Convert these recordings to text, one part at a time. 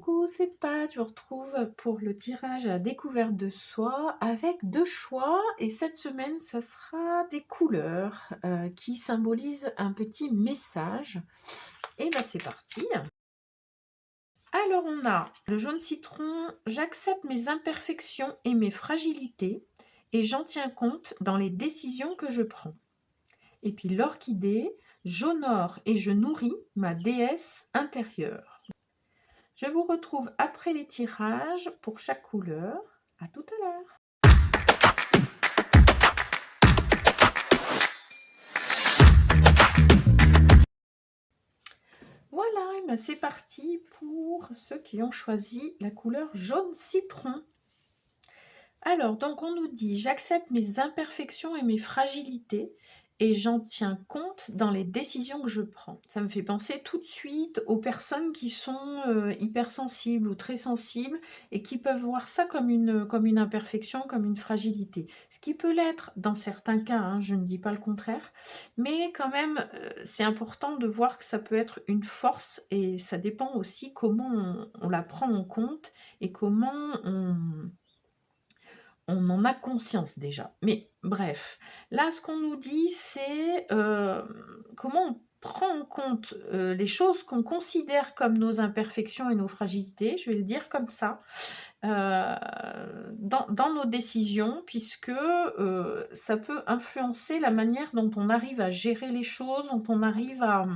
Coucou, c'est Pat, je vous retrouve pour le tirage à la découverte de soi avec deux choix et cette semaine ça sera des couleurs qui symbolisent un petit message. Et ben c'est parti. Alors on a le jaune citron, j'accepte mes imperfections et mes fragilités et j'en tiens compte dans les décisions que je prends. Et puis l'orchidée, j'honore et je nourris ma déesse intérieure. Je vous retrouve après les tirages pour chaque couleur. À tout à l'heure. Voilà, et ben c'est parti pour ceux qui ont choisi la couleur jaune citron. Alors, donc on nous dit, j'accepte mes imperfections et mes fragilités et j'en tiens compte dans les décisions que je prends. Ça me fait penser tout de suite aux personnes qui sont hypersensibles ou très sensibles et qui peuvent voir ça comme une imperfection, comme une fragilité. Ce qui peut l'être dans certains cas, hein, je ne dis pas le contraire, mais quand même, c'est important de voir que ça peut être une force et ça dépend aussi comment on la prend en compte et comment on en a conscience déjà. Mais bref, là, ce qu'on nous dit, c'est comment on prend en compte les choses qu'on considère comme nos imperfections et nos fragilités, je vais le dire comme ça, dans nos décisions, puisque ça peut influencer la manière dont on arrive à gérer les choses, dont on arrive à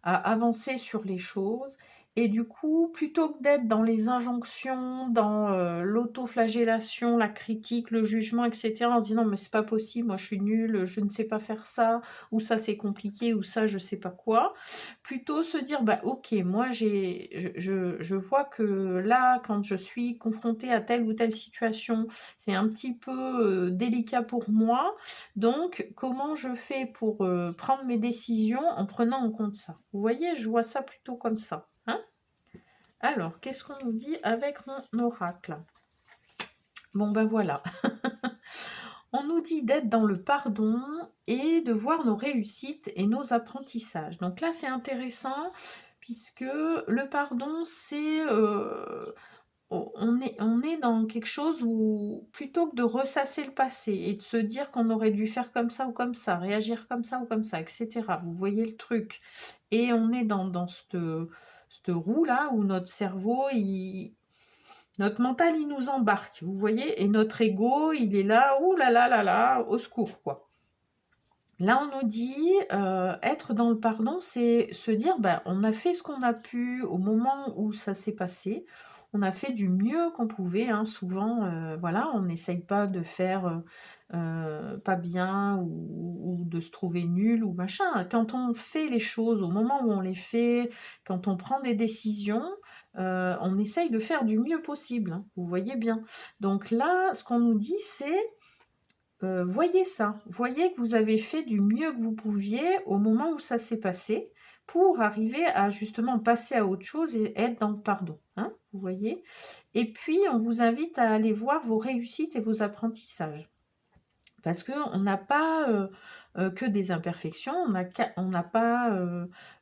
avancer sur les choses. Et du coup, plutôt que d'être dans les injonctions, dans l'autoflagellation, la critique, le jugement, etc., on se dit non mais c'est pas possible, moi je suis nulle, je ne sais pas faire ça, ou ça c'est compliqué, ou ça je sais pas quoi, plutôt se dire bah ok, moi je vois que là, quand je suis confrontée à telle ou telle situation, c'est un petit peu délicat pour moi, donc comment je fais pour prendre mes décisions en prenant en compte ça? Vous voyez, je vois ça plutôt comme ça. Hein? Alors, qu'est-ce qu'on nous dit avec mon oracle? Bon, ben voilà. On nous dit d'être dans le pardon et de voir nos réussites et nos apprentissages. Donc là, c'est intéressant puisque le pardon, c'est... on est dans quelque chose où, plutôt que de ressasser le passé et de se dire qu'on aurait dû faire comme ça ou comme ça, réagir comme ça ou comme ça, etc. Vous voyez le truc. Et on est dans cette roue-là où notre cerveau, notre mental, il nous embarque, vous voyez, et notre ego, il est là, ouh là là, au secours, quoi. Là, on nous dit, être dans le pardon, c'est se dire, ben, on a fait ce qu'on a pu au moment où ça s'est passé. On a fait du mieux qu'on pouvait, hein. Souvent, voilà, on n'essaye pas de faire pas bien ou de se trouver nul ou machin. Quand on fait les choses au moment où on les fait, quand on prend des décisions, on essaye de faire du mieux possible, hein, vous voyez bien. Donc là, ce qu'on nous dit, c'est voyez ça, voyez que vous avez fait du mieux que vous pouviez au moment où ça s'est passé pour arriver à justement passer à autre chose et être dans le pardon, hein, vous voyez? Et puis on vous invite à aller voir vos réussites et vos apprentissages. Parce qu'on n'a pas que des imperfections, on n'a pas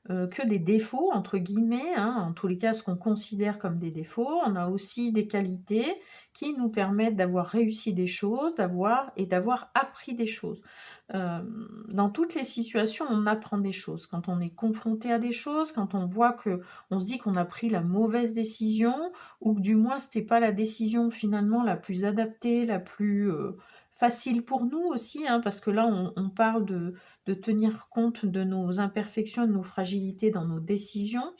que des défauts, entre guillemets, hein, en tous les cas ce qu'on considère comme des défauts. On a aussi des qualités qui nous permettent d'avoir réussi des choses, d'avoir appris des choses. Dans toutes les situations, on apprend des choses. Quand on est confronté à des choses, quand on voit on se dit qu'on a pris la mauvaise décision, ou que du moins c'était pas la décision finalement la plus adaptée, la plus facile pour nous aussi, hein, parce que là, on parle de tenir compte de nos imperfections, de nos fragilités dans nos décisions.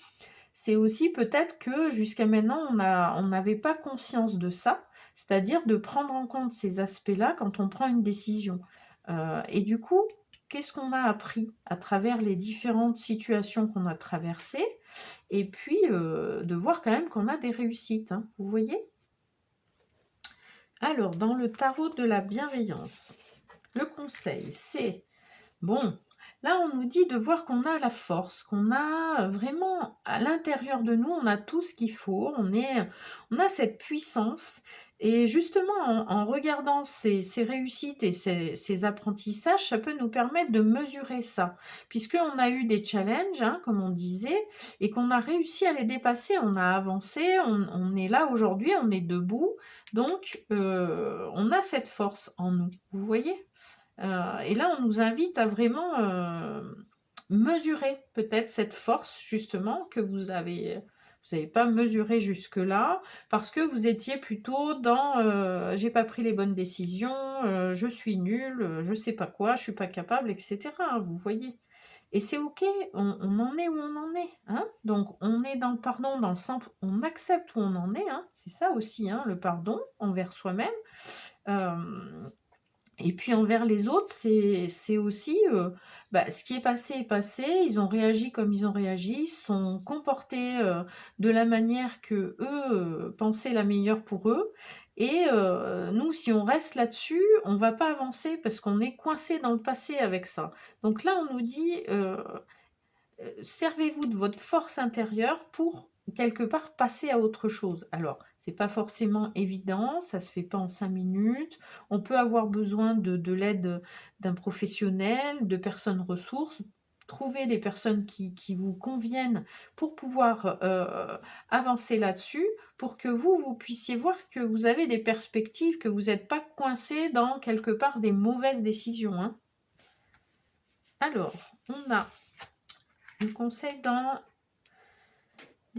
C'est aussi peut-être que jusqu'à maintenant, on n'avait pas conscience de ça, c'est-à-dire de prendre en compte ces aspects-là quand on prend une décision. Et du coup, qu'est-ce qu'on a appris à travers les différentes situations qu'on a traversées? Et puis, de voir quand même qu'on a des réussites, hein, vous voyez? Alors, dans le tarot de la bienveillance, le conseil, c'est, bon, là on nous dit de voir qu'on a la force, qu'on a vraiment à l'intérieur de nous, on a tout ce qu'il faut, on a cette puissance Et justement, en regardant ces réussites et ces apprentissages, ça peut nous permettre de mesurer ça. Puisqu'on a eu des challenges, hein, comme on disait, et qu'on a réussi à les dépasser, on a avancé, on est là aujourd'hui, on est debout, donc on a cette force en nous, vous voyez? Et là, on nous invite à vraiment mesurer peut-être cette force justement que vous avez pas mesurée jusque-là, parce que vous étiez plutôt dans j'ai pas pris les bonnes décisions, je suis nul, je sais pas quoi, je suis pas capable, etc. Vous voyez? Et c'est ok, on en est où on en est, hein. Donc on est dans le pardon, dans le sens on accepte où on en est, hein. C'est ça aussi, hein, le pardon envers soi-même. Et puis envers les autres, c'est aussi, bah, ce qui est passé, ils ont réagi comme ils ont réagi, ils se sont comportés, de la manière qu'eux, pensaient la meilleure pour eux et nous, si on reste là-dessus, on va pas avancer parce qu'on est coincé dans le passé avec ça. Donc là, on nous dit, servez-vous de votre force intérieure pour quelque part passer à autre chose. Alors, c'est pas forcément évident, ça se fait pas en 5 minutes. On peut avoir besoin de l'aide d'un professionnel, de personnes ressources. Trouver des personnes qui vous conviennent pour pouvoir avancer là-dessus, pour que vous puissiez voir que vous avez des perspectives, que vous n'êtes pas coincé dans quelque part des mauvaises décisions, hein. Alors, on a le conseil dans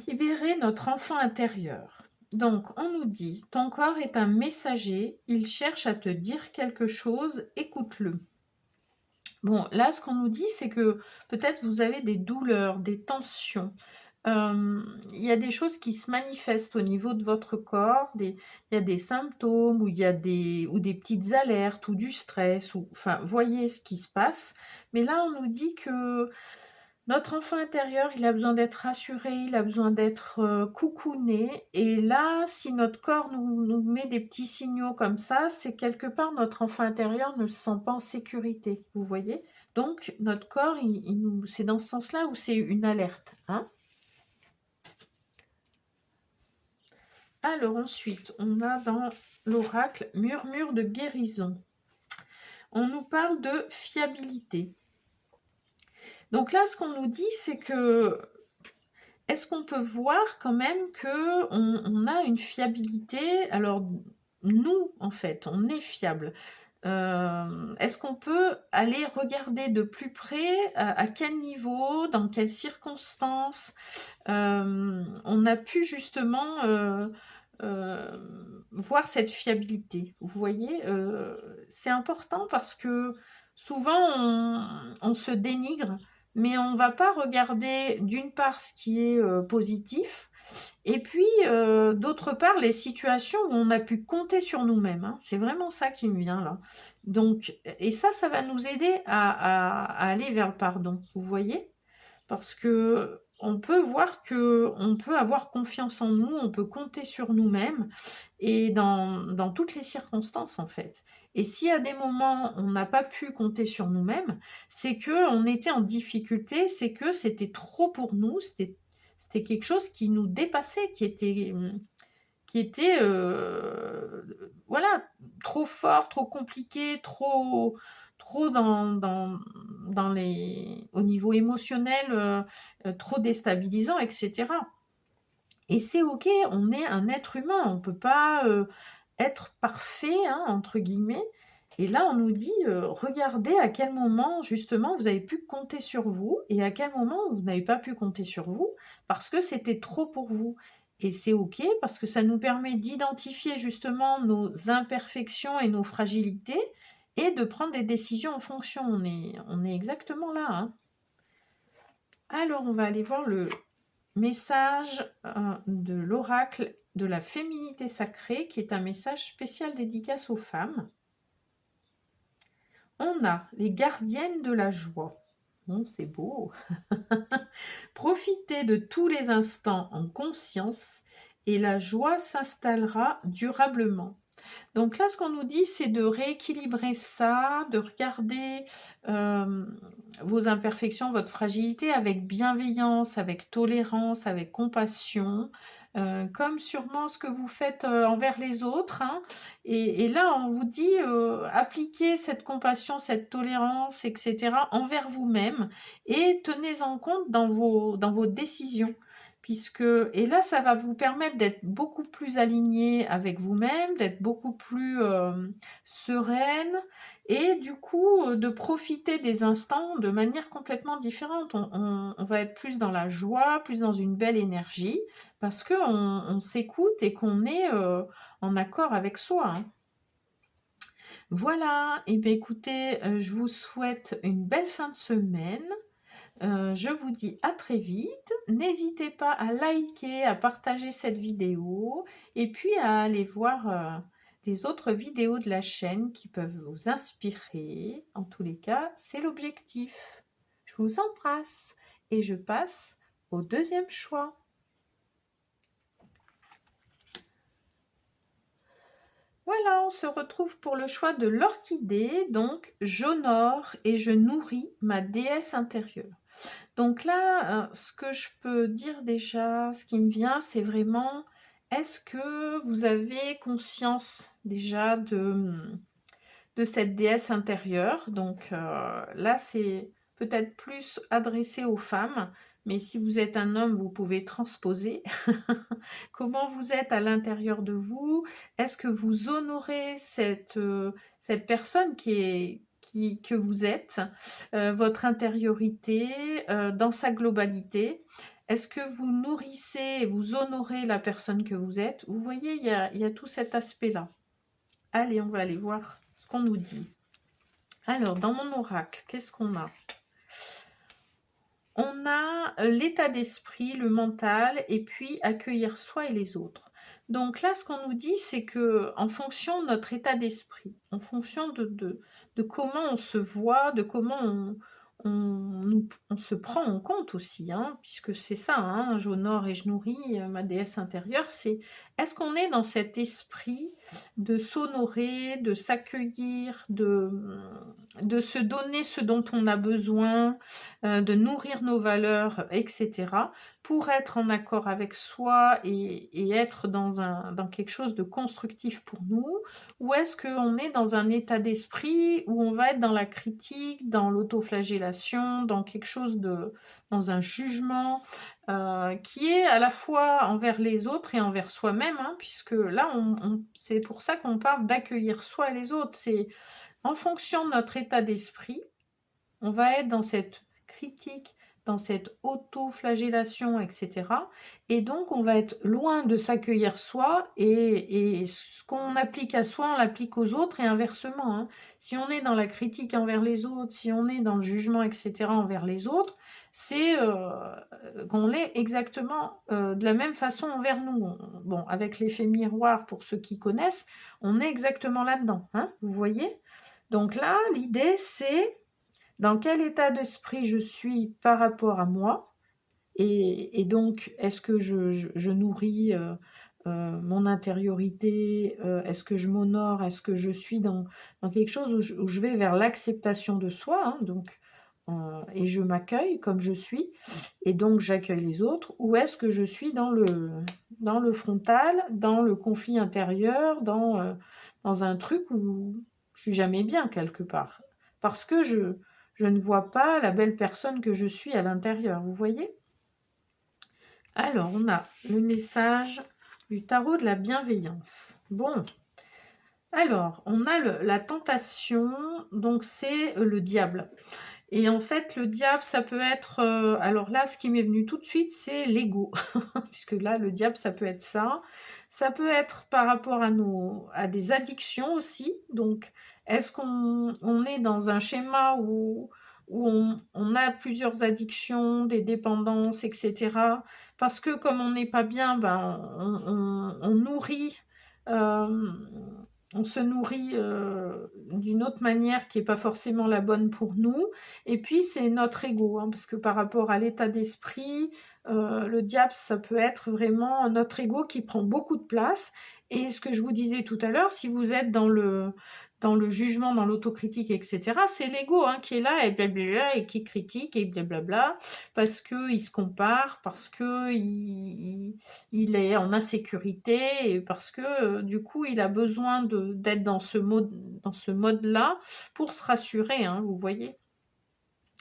libérer notre enfant intérieur. Donc, on nous dit, ton corps est un messager, il cherche à te dire quelque chose, écoute-le. Bon, là, ce qu'on nous dit, c'est que peut-être vous avez des douleurs, des tensions. Il y a des choses qui se manifestent au niveau de votre corps, il y a des symptômes, ou il y a ou des petites alertes, ou du stress, ou, enfin, voyez ce qui se passe. Mais là, on nous dit que notre enfant intérieur, il a besoin d'être rassuré, il a besoin d'être coucouné. Et là, si notre corps nous met des petits signaux comme ça, c'est quelque part notre enfant intérieur ne se sent pas en sécurité, vous voyez? Donc, notre corps, c'est dans ce sens-là où c'est une alerte, hein. Alors ensuite, on a dans l'oracle murmure de guérison. On nous parle de fiabilité. Donc là, ce qu'on nous dit, c'est que est-ce qu'on peut voir quand même qu'on a une fiabilité? Alors, nous, en fait, on est fiable. Est-ce qu'on peut aller regarder de plus près à quel niveau, dans quelles circonstances on a pu justement voir cette fiabilité? Vous voyez, c'est important parce que souvent on se dénigre, mais on va pas regarder d'une part ce qui est positif, et puis d'autre part les situations où on a pu compter sur nous-mêmes, hein. C'est vraiment ça qui me vient là. Donc, et ça va nous aider à aller vers le pardon, vous voyez? Parce que on peut voir que on peut avoir confiance en nous, on peut compter sur nous-mêmes et dans toutes les circonstances en fait. Et si à des moments on n'a pas pu compter sur nous-mêmes, c'est que on était en difficulté, c'est que c'était trop pour nous, c'était quelque chose qui nous dépassait, qui était voilà, trop fort, trop compliqué, trop au niveau émotionnel, trop déstabilisant, etc. Et c'est ok, on est un être humain, on ne peut pas être parfait, hein, entre guillemets. Et là, on nous dit, regardez à quel moment, justement, vous avez pu compter sur vous et à quel moment vous n'avez pas pu compter sur vous parce que c'était trop pour vous. Et c'est ok parce que ça nous permet d'identifier justement nos imperfections et nos fragilités et de prendre des décisions en fonction. On est exactement là, hein. Alors, on va aller voir le message de l'oracle de la féminité sacrée, qui est un message spécial dédicace aux femmes. On a les gardiennes de la joie. Bon, c'est beau. Profitez de tous les instants en conscience et la joie s'installera durablement. Donc là, ce qu'on nous dit, c'est de rééquilibrer ça, de regarder vos imperfections, votre fragilité avec bienveillance, avec tolérance, avec compassion, comme sûrement ce que vous faites envers les autres, hein. Et là, on vous dit, appliquez cette compassion, cette tolérance, etc., envers vous-même et tenez-en compte dans vos décisions. Et là, ça va vous permettre d'être beaucoup plus aligné avec vous-même, d'être beaucoup plus sereine et du coup de profiter des instants de manière complètement différente. On va être plus dans la joie, plus dans une belle énergie parce qu'on on s'écoute et qu'on est en accord avec soi, hein. Voilà, et bien écoutez, je vous souhaite une belle fin de semaine. Je vous dis à très vite. N'hésitez pas à liker, à partager cette vidéo et puis à aller voir les autres vidéos de la chaîne qui peuvent vous inspirer. En tous les cas, c'est l'objectif. Je vous embrasse et je passe au deuxième choix. Voilà, on se retrouve pour le choix de l'orchidée. Donc, j'honore et je nourris ma déesse intérieure. Donc là, ce que je peux dire déjà, ce qui me vient, c'est vraiment, est-ce que vous avez conscience déjà de cette déesse intérieure? Donc là, c'est peut-être plus adressé aux femmes, mais si vous êtes un homme, vous pouvez transposer. Comment vous êtes à l'intérieur de vous? Est-ce que vous honorez cette personne que vous êtes, votre intériorité dans sa globalité? Est-ce que vous nourrissez et vous honorez la personne que vous êtes? Vous voyez, il y a tout cet aspect-là. Allez, on va aller voir ce qu'on nous dit. Alors, dans mon oracle, qu'est-ce qu'on a? On a l'état d'esprit, le mental, et puis accueillir soi et les autres. Donc là, ce qu'on nous dit, c'est que en fonction de notre état d'esprit, en fonction de comment on se voit, de comment on se prend en compte aussi, hein, puisque c'est ça, hein, j'honore et je nourris ma déesse intérieure, c'est est-ce qu'on est dans cet esprit de s'honorer, de s'accueillir, de se donner ce dont on a besoin, de nourrir nos valeurs, etc., pour être en accord avec soi et être dans quelque chose de constructif pour nous, ou est-ce qu'on est dans un état d'esprit où on va être dans la critique, dans l'autoflagellation, dans quelque chose dans un jugement qui est à la fois envers les autres et envers soi-même, hein, puisque là, c'est pour ça qu'on parle d'accueillir soi et les autres. C'est en fonction de notre état d'esprit, on va être dans cette critique, dans cette auto-flagellation, etc. Et donc, on va être loin de s'accueillir soi et ce qu'on applique à soi, on l'applique aux autres et inversement, hein. Si on est dans la critique envers les autres, si on est dans le jugement, etc. envers les autres, c'est qu'on l'est exactement de la même façon envers nous. Bon, avec l'effet miroir, pour ceux qui connaissent, on est exactement là-dedans, hein, vous voyez? Donc là, l'idée, c'est dans quel état d'esprit je suis par rapport à moi et donc est-ce que je nourris mon intériorité, est-ce que je m'honore, est-ce que je suis dans quelque chose où je vais vers l'acceptation de soi, hein, donc, et je m'accueille comme je suis et donc j'accueille les autres, ou est-ce que je suis dans le frontal, dans le conflit intérieur, dans un truc où je suis jamais bien quelque part parce que je ne vois pas la belle personne que je suis à l'intérieur, vous voyez? Alors, on a le message du tarot de la bienveillance. Bon, alors, on a la tentation, donc c'est le diable. Et en fait, le diable, ça peut être... alors là, ce qui m'est venu tout de suite, c'est l'ego. Puisque là, le diable, ça peut être ça. Ça peut être par rapport à des addictions aussi. Donc, est-ce qu'on est dans un schéma où on a plusieurs addictions, des dépendances, etc. Parce que comme on n'est pas bien, ben, on nourrit... on se nourrit d'une autre manière qui n'est pas forcément la bonne pour nous. Et puis, c'est notre ego, hein, parce que par rapport à l'état d'esprit, Le diable, ça peut être vraiment notre ego qui prend beaucoup de place et ce que je vous disais tout à l'heure, si vous êtes dans le jugement, dans l'autocritique et cetera, c'est l'ego, hein, qui est là et blablabla et qui critique et blablabla parce qu'il se compare, parce qu'il est en insécurité et parce que, du coup, il a besoin d'être dans ce mode-là pour se rassurer, hein, vous voyez?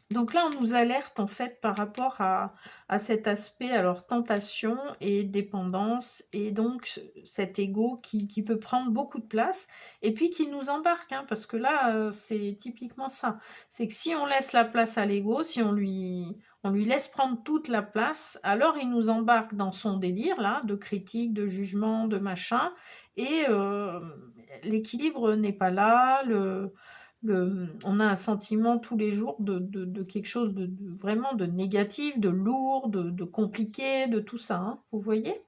Donc là, on nous alerte en fait par rapport à cet aspect, alors tentation et dépendance, et donc cet ego qui peut prendre beaucoup de place, et puis qui nous embarque, hein, parce que là, c'est typiquement ça. C'est que si on laisse la place à l'ego, si on lui laisse prendre toute la place, alors il nous embarque dans son délire, là, de critique, de jugement, de machin, et l'équilibre n'est pas là, on a un sentiment tous les jours de quelque chose de vraiment de négatif, de lourd, de compliqué, de tout ça, hein, vous voyez?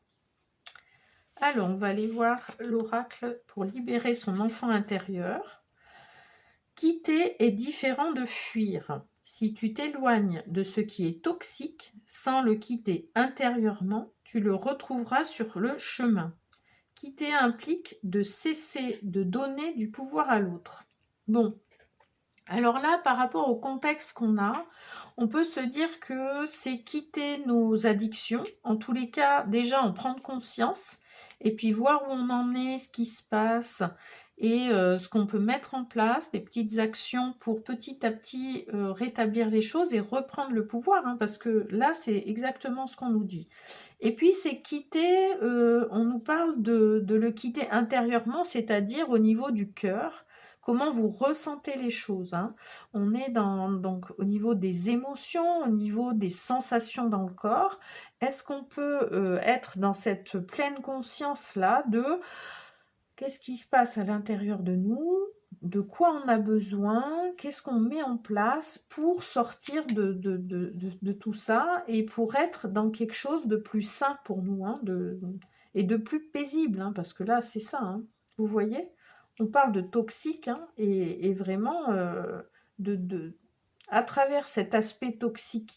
Alors, on va aller voir l'oracle pour libérer son enfant intérieur. Quitter est différent de fuir. Si tu t'éloignes de ce qui est toxique, sans le quitter intérieurement, tu le retrouveras sur le chemin. Quitter implique de cesser de donner du pouvoir à l'autre. Bon, alors là, par rapport au contexte qu'on a, on peut se dire que c'est quitter nos addictions. En tous les cas, déjà en prendre conscience et puis voir où on en est, ce qui se passe et ce qu'on peut mettre en place, des petites actions pour petit à petit rétablir les choses et reprendre le pouvoir, hein, parce que là, c'est exactement ce qu'on nous dit. Et puis, c'est quitter, on nous parle de le quitter intérieurement, c'est-à-dire au niveau du cœur. Comment vous ressentez les choses, hein. On est donc au niveau des émotions, au niveau des sensations dans le corps. Est-ce qu'on peut être dans cette pleine conscience-là de qu'est-ce qui se passe à l'intérieur de nous, de quoi on a besoin, qu'est-ce qu'on met en place pour sortir de tout ça et pour être dans quelque chose de plus sain pour nous, hein, et de plus paisible, hein, parce que là, c'est ça, hein. Vous voyez? On parle de toxique, hein, et vraiment, de à travers cet aspect toxique,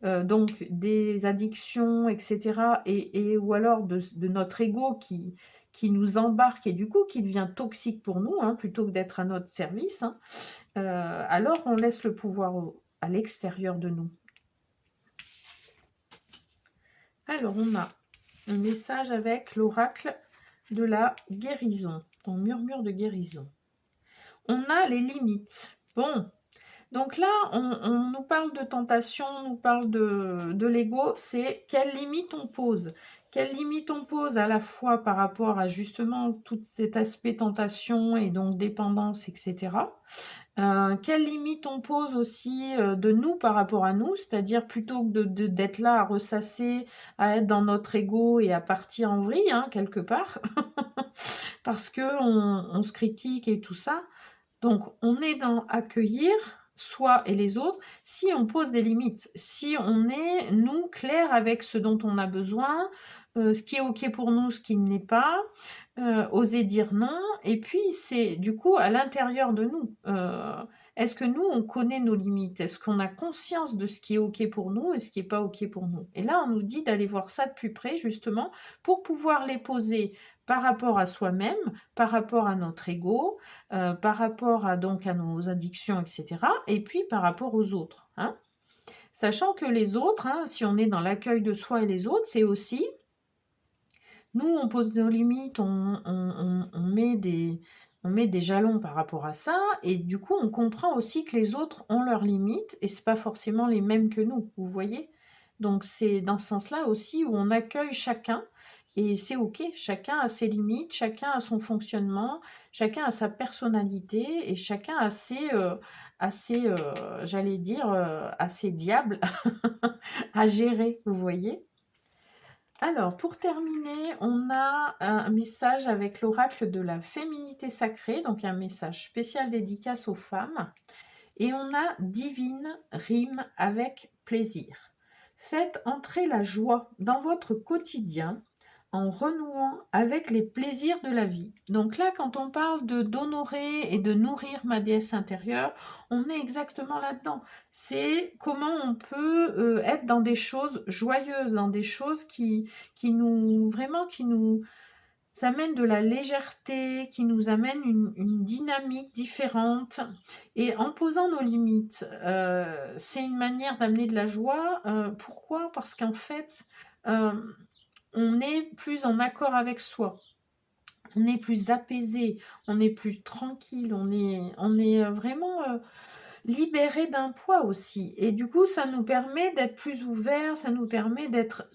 donc des addictions et cetera et ou alors de notre ego qui nous embarque et du coup qui devient toxique pour nous, hein, plutôt que d'être à notre service, hein, alors on laisse le pouvoir à l'extérieur de nous. Alors on a un message avec l'oracle de la guérison, ton murmure de guérison. On a les limites. Bon, donc là, on nous parle de tentation, on nous parle de l'ego, c'est quelles limites on pose. Quelles limites on pose à la fois par rapport à justement tout cet aspect tentation et donc dépendance, etc. Quelles limites on pose aussi de nous par rapport à nous, c'est-à-dire plutôt que d'être là à ressasser, à être dans notre ego et à partir en vrille, hein, quelque part, parce qu'on se critique et tout ça. Donc, on est dans accueillir soi et les autres si on pose des limites, si on est, nous, clair avec ce dont on a besoin, ce qui est OK pour nous, ce qui ne l'est pas, oser dire non. Et puis, c'est du coup à l'intérieur de nous. Est-ce que nous, on connaît nos limites? Est-ce qu'on a conscience de ce qui est OK pour nous et ce qui n'est pas OK pour nous? Et là, on nous dit d'aller voir ça de plus près, justement, pour pouvoir les poser par rapport à soi-même, par rapport à notre ego, par rapport à donc à nos addictions, etc. Et puis par rapport aux autres, hein. Sachant que les autres, hein, si on est dans l'accueil de soi et les autres, c'est aussi, nous, on pose nos limites, on met des jalons par rapport à ça, et du coup, on comprend aussi que les autres ont leurs limites, et c'est pas forcément les mêmes que nous, vous voyez? Donc c'est dans ce sens-là aussi où on accueille chacun, et c'est OK, chacun a ses limites, chacun a son fonctionnement, chacun a sa personnalité, et chacun a ses, j'allais dire, a ses diables à gérer, vous voyez? Alors, pour terminer, on a un message avec l'oracle de la féminité sacrée, donc un message spécial dédicace aux femmes. Et on a divine rime avec plaisir. Faites entrer la joie dans votre quotidien en renouant avec les plaisirs de la vie. Donc là, quand on parle d'honorer et de nourrir ma déesse intérieure, on est exactement là-dedans. C'est comment on peut être dans des choses joyeuses, dans des choses qui nous, vraiment, qui nous amènent de la légèreté, qui nous amènent une dynamique différente. Et en posant nos limites, c'est une manière d'amener de la joie. Pourquoi? Parce qu'en fait, euh, on est plus en accord avec soi, on est plus apaisé, on est plus tranquille, on est vraiment libéré d'un poids aussi. Et du coup, ça nous permet d'être plus ouverts, ça nous permet d'être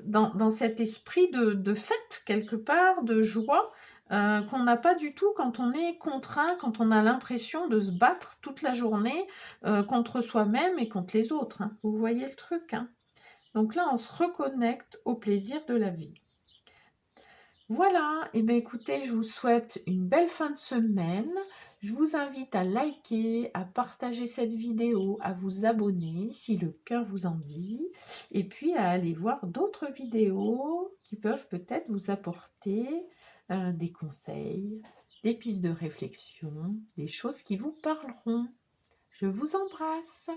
dans cet esprit de fête quelque part, de joie. Qu'on n'a pas du tout quand on est contraint, quand on a l'impression de se battre toute la journée contre soi-même et contre les autres. Hein. Vous voyez le truc, hein. Donc là, on se reconnecte au plaisir de la vie. Voilà, et bien écoutez, je vous souhaite une belle fin de semaine. Je vous invite à liker, à partager cette vidéo, à vous abonner si le cœur vous en dit, et puis à aller voir d'autres vidéos qui peuvent peut-être vous apporter des conseils, des pistes de réflexion, des choses qui vous parleront. Je vous embrasse.